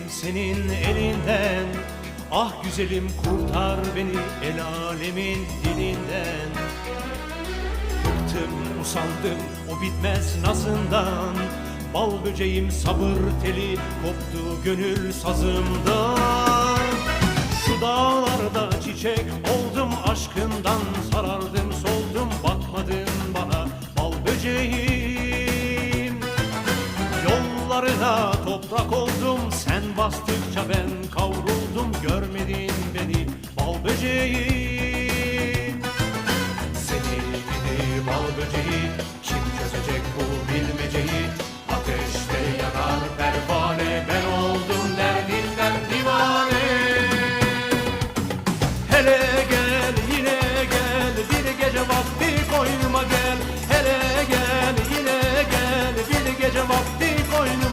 senin elinden. Ah güzelim kurtar beni el alemin dilinden. Bıktım usandım o bitmez nazından. Bal böceğim sabır teli koptu gönül sazımdan. Şu dağlarda çiçek oldum aşkından, sarardım soldum bakmadın bana bal böceğim. Yollarına toprak oldum sen bastıkça ben kavruldum, görmedin beni bal böceğim.